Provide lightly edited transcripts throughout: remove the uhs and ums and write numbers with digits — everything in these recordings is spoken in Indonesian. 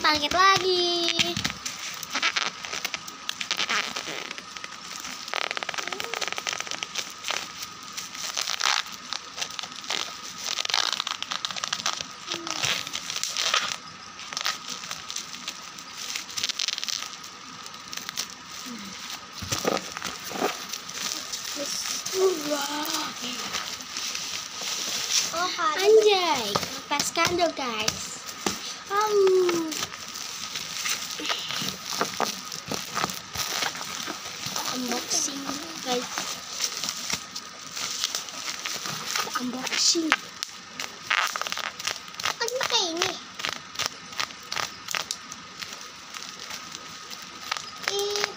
kaget lagi. Anjay, lepas kado guys. Unboxing guys. Unboxing. Ano kayak ini?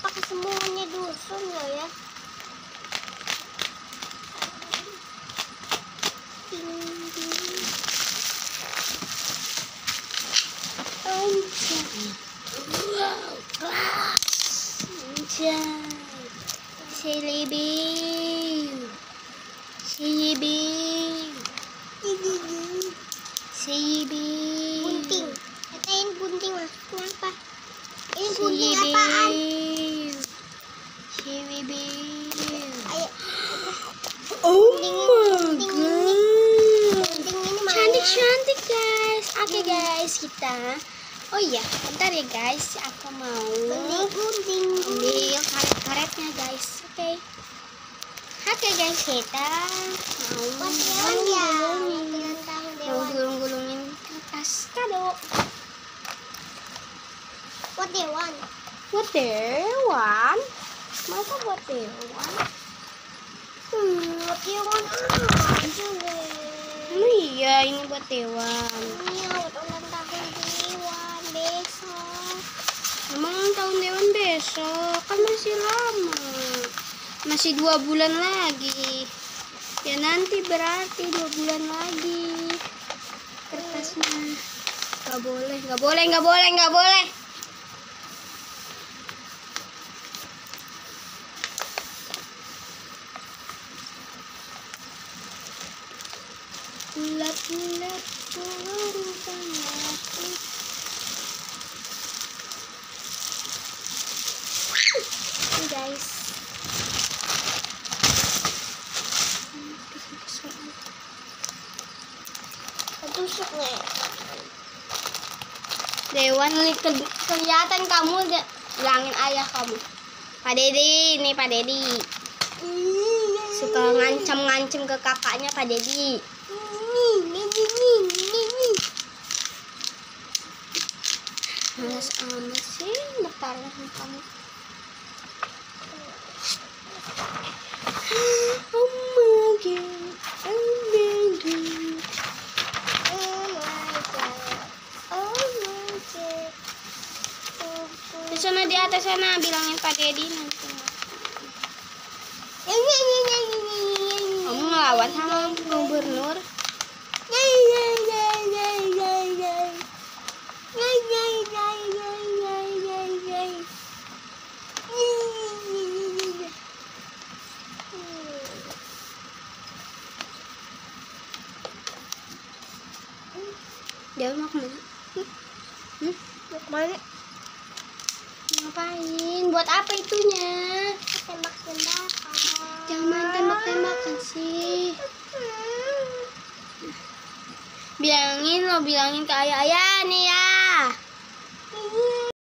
Pakai semuanya dusun loh ya. Bunting. Katain bunting lah. Kenapa? Ini bunting apaan? Ayo. Oh my god. Cantik guys. Oke guys, kita. Oh iya, bentar ya guys. Aku mau ambil karet-karetnya guys. Oke guys, kita mau gulung-gulungin kertas kado. What they want? What they want? Masa what they want? What they want aja deh. Iya, ini buat Dewan. Iya, buat ulang tahun Dewan besok. Emang ulang tahun Dewan besok? Kan masih lama. Masih 2 bulan lagi. Ya nanti berarti 2 bulan lagi. Kertasnya. Gak boleh. Bulat-bulat kehidupan aku. Ini guys. Tusuk nih. Dewan, kelihatan kamu bilangin ayah kamu. Pak Dedi, ini Pak Dedi. Suka ngancam-ngancam ke kakaknya Pak Dedi. Malas amat sih bertaruh kamu. Oh my god. Di sana di atas sana bilangin Pak Dedi nanti. Kamu ngelawan sama gubernur. Dia mau kemana? Mau kemana? Ngapain? Buat apa itunya? Tembak-tembakan. Jangan tembak-tembakan sih. Bilangin ke ayah nih ya.